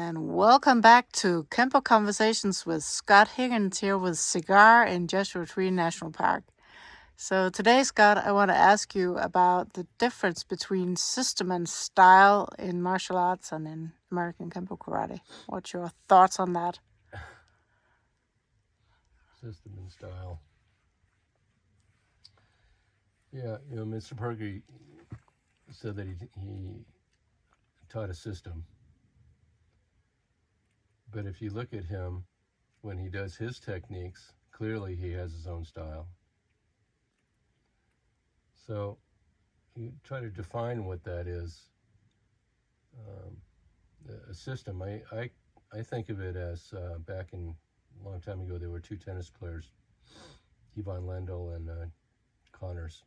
and welcome back to Kenpo Conversations with Scott Higgins here with Cigar in Joshua Tree National Park. So today, Scott, I want to ask you about the difference between system and style in martial arts and in American Kenpo karate. What's your thoughts on that? System and style. Yeah, Mr. Parker said that he taught a system. But if you look at him, when he does his techniques, clearly he has his own style. So you try to define what that is. A system, I think of it as back in a long time ago, there were two tennis players, Yvonne Lendl and Connors.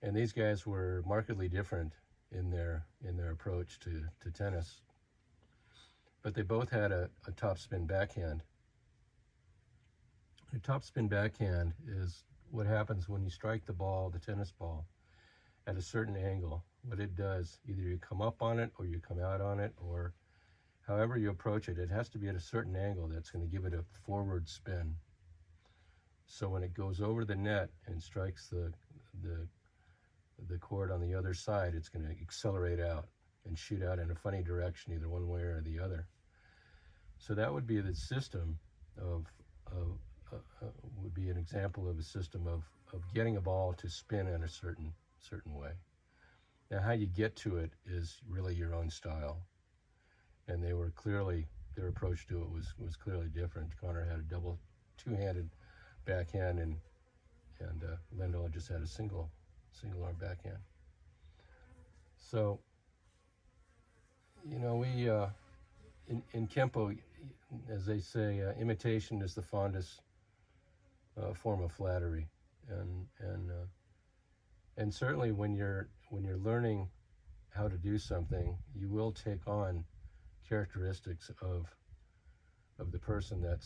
And these guys were markedly different in their approach to tennis. But they both had a topspin backhand. A topspin backhand is what happens when you strike the ball, the tennis ball, at a certain angle. What it does, either you come up on it or you come out on it, or however you approach it, it has to be at a certain angle that's going to give it a forward spin. So when it goes over the net and strikes the court on the other side, it's going to accelerate out and shoot out in a funny direction, either one way or the other. So that would be the system would be an example of a system of getting a ball to spin in a certain way. Now, how you get to it is really your own style, and their approach to it was clearly different. Connor had a two-handed backhand, and Lendl just had a single arm backhand. So, we in Kenpo, as they say, imitation is the fondest form of flattery, and certainly when you're learning how to do something, you will take on characteristics of the person that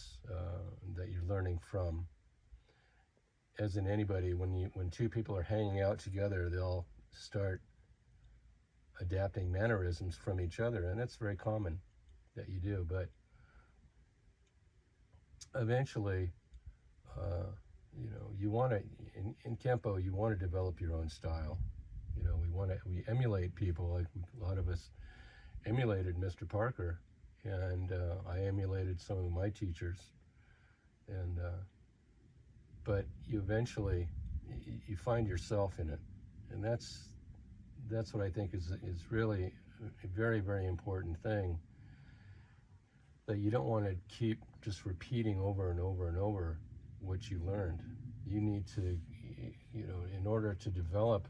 you're learning from. As in anybody, when two people are hanging out together, they'll start adapting mannerisms from each other, and that's very common that you do. But eventually, you want to in Kenpo, you want to develop your own style. We emulate people. Like a lot of us emulated Mr. Parker, and I emulated some of my teachers, and but you eventually you find yourself in it, and that's what I think is really a very, very important thing, that you don't want to keep just repeating over and over and over what you learned. You need to, in order to develop,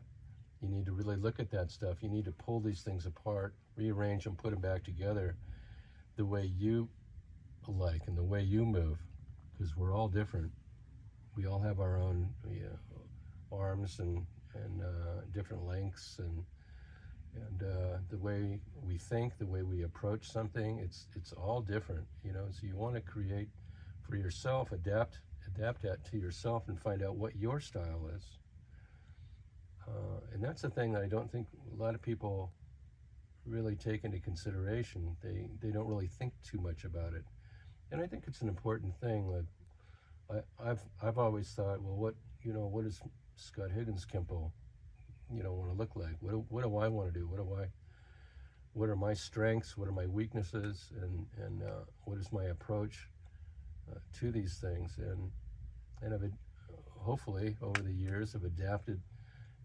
you need to really look at that stuff. You need to pull these things apart, rearrange them, put them back together the way you like and the way you move, because we're all different. We all have our own arms and different lengths, and the way we think, the way we approach something, it's all different, So you want to create for yourself, adapt that to yourself, and find out what your style is. And that's the thing that I don't think a lot of people really take into consideration. They don't really think too much about it, and I think it's an important thing. Like I've always thought, well, what does Scott Higgins Kenpo want to look like? What do I want to do? What are my strengths? What are my weaknesses? And what is my approach to these things? And I've hopefully over the years have adapted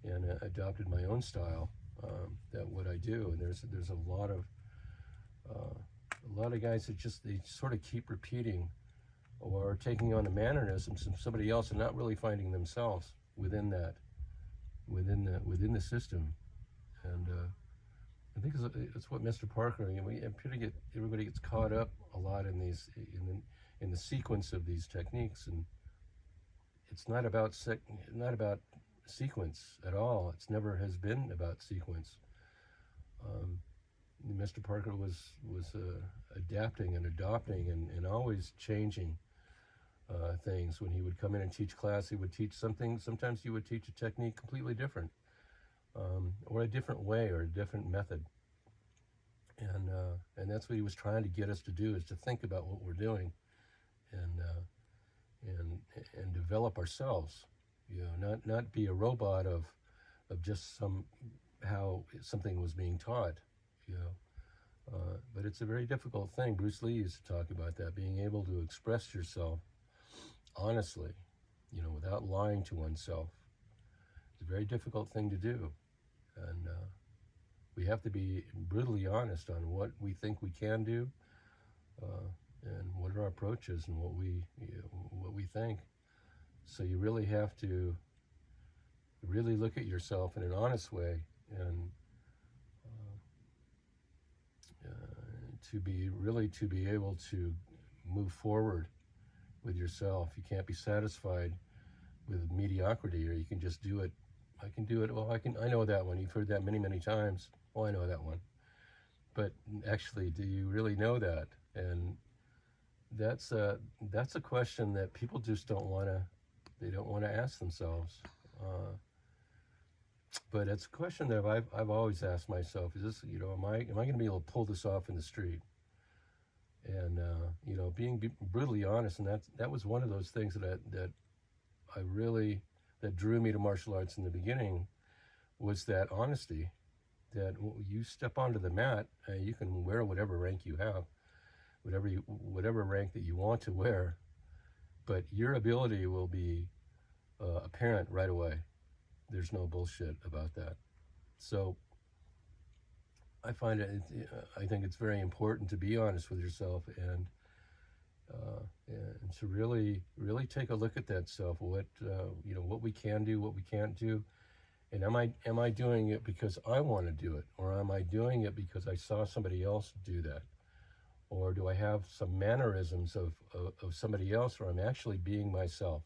and adopted my own style. That what I do, and there's a lot of guys that they sort of keep repeating or taking on the mannerisms from somebody else and not really finding themselves within the system. And I think it's what Mr. Parker, everybody gets caught up a lot in the sequence of these techniques, and it's not about sequence at all. It's never has been about sequence. Mr. Parker was adapting and adopting and always changing things. When he would come in and teach class, he would teach something. Sometimes he would teach a technique completely different, or a different way or a different method. And And that's what he was trying to get us to do, is to think about what we're doing, and and develop ourselves. Not be a robot of just how something was being taught. But it's a very difficult thing. Bruce Lee used to talk about that, being able to express yourself honestly, without lying to oneself. It's a very difficult thing to do, and we have to be brutally honest on what we think we can do, and what are our approaches, and what we think. So you really have to really look at yourself in an honest way, and to be able to move forward with yourself. You can't be satisfied with mediocrity, or you can just do it. I can do it. Well, I know that one. You've heard that many, many times. Well, I know that one. But actually, do you really know that? And that's a question that people just don't want to ask themselves. But it's a question that I've always asked myself: is this, am I going to be able to pull this off in the street? And being brutally honest, and that was one of those things that drew me to martial arts in the beginning, was that honesty. That you step onto the mat, you can wear whatever rank you have, whatever rank that you want to wear, but your ability will be apparent right away. There's no bullshit about that. So I think it's very important to be honest with yourself, and to really take a look at that self. What we can do, what we can't do, and am I doing it because I want to do it, or am I doing it because I saw somebody else do that, or do I have some mannerisms of somebody else, or I'm actually being myself?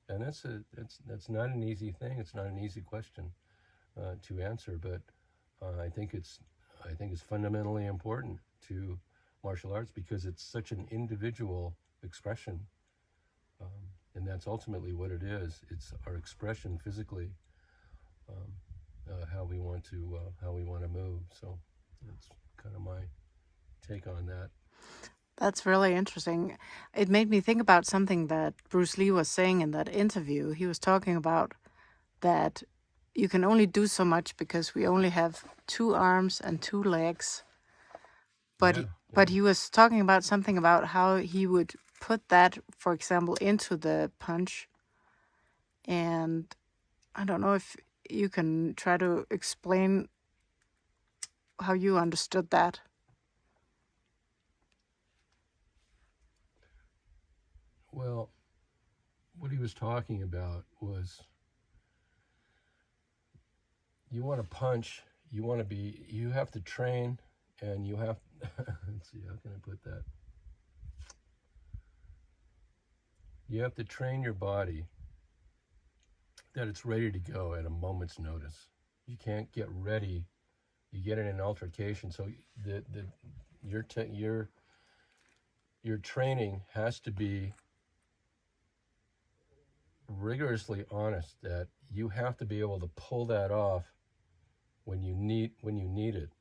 And that's not an easy thing. It's not an easy question to answer, but I think it's fundamentally important to martial arts, because it's such an individual expression, and that's ultimately what it is. It's our expression physically, how we want to move. So that's kind of my take on that. That's really interesting. It made me think about something that Bruce Lee was saying in that interview. He was talking about that you can only do so much because we only have 2 arms and 2 legs. But he was talking about something about how he would put that, for example, into the punch. And I don't know if you can try to explain how you understood that. Well, what he was talking about was, you want to punch, you have to train, and you have, let's see, how can I put that? You have to train your body that it's ready to go at a moment's notice. You can't get ready. You get in an altercation, so your training has to be rigorously honest, that you have to be able to pull that off when you need it.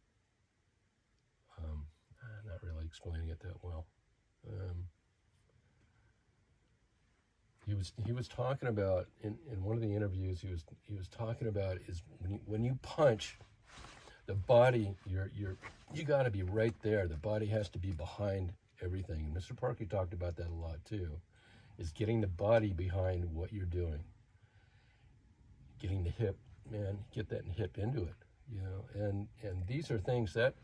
I'm not really explaining it that well. He was talking about, in one of the interviews, he was talking about is when you punch, the body, you got to be right there. The body has to be behind everything. And Mr. Parker talked about that a lot too, is getting the body behind what you're doing. Getting the hip, man, get that hip into it, and these are things that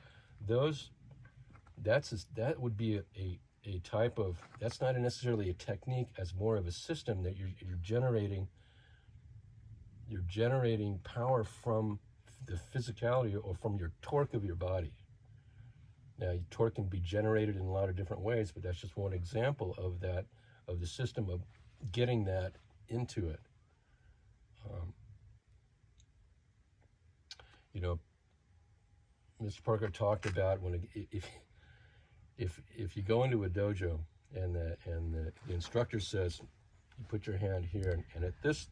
would be a type of, that's not necessarily a technique, as more of a system that you're generating power from the physicality, or from your torque of your body. Now, torque can be generated in a lot of different ways, but that's just one example of that, of the system of getting that into it. Mr. Parker talked about if you go into a dojo and the instructor says, you put your hand here, and at this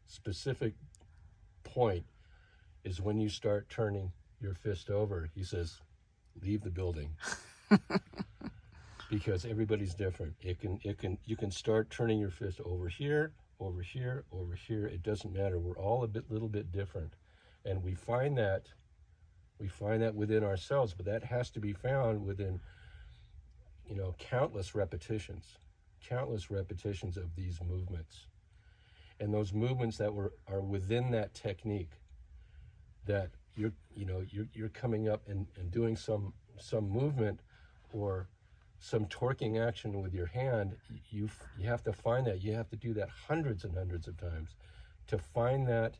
specific point is when you start turning your fist over. He says, leave the building. Because everybody's different. You can start turning your fist over here, over here, over here. It doesn't matter. We're all little bit different, and we find that within ourselves. But that has to be found within, countless repetitions of these movements, and those movements that are within that technique. That you're coming up and doing some movement or some torquing action with your hand. You have to find that. You have to do that hundreds and hundreds of times to find that.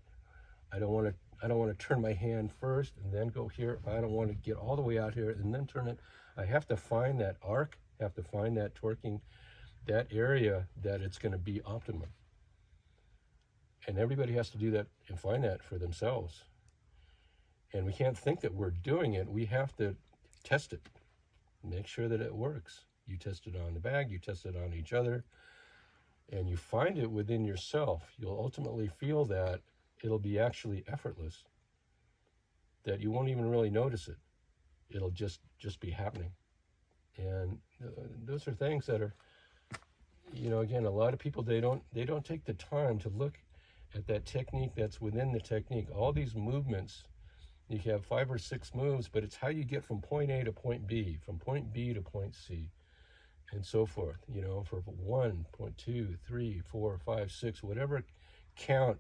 I don't want to turn my hand first and then go here. I don't want to get all the way out here and then turn it. I have to find that arc. I have to find that torquing, that area that it's going to be optimum. And everybody has to do that and find that for themselves. And we can't think that we're doing it. We have to test it. Make sure that it works. You test it on the bag, you test it on each other, and you find it within yourself. You'll ultimately feel that it'll be actually effortless, that you won't even really notice it. It'll just be happening. And those are things that are, again, a lot of people, they don't take the time to look at that technique that's within the technique. All these movements, you have 5 or 6 moves, but it's how you get from point A to point B, from point B to point C, and so forth. For 1, 2, 3, 4, 5, 6, whatever count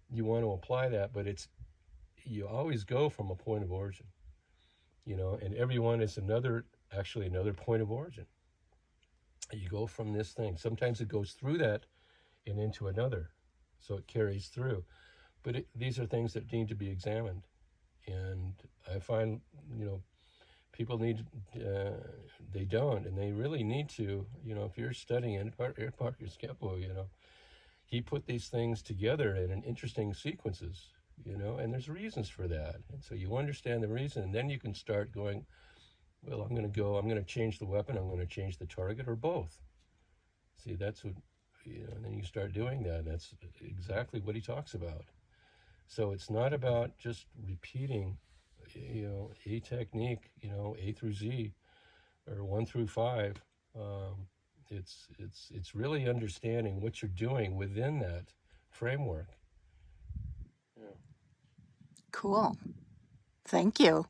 you want to apply that, but you always go from a point of origin, and everyone is another point of origin. You go from this thing. Sometimes it goes through that and into another, so it carries through. But these are things that need to be examined. And I find, people they don't, and they really need to. If you're studying Parker's Kenpo, he put these things together in interesting sequences, and there's reasons for that. And so you understand the reason, and then you can start going, well, I'm going to change the weapon, I'm going to change the target, or both. See, that's what, and then you start doing that. That's exactly what he talks about. So it's not about just repeating, a technique, A through Z, or 1 through 5. It's really understanding what you're doing within that framework. Yeah. Cool. Thank you.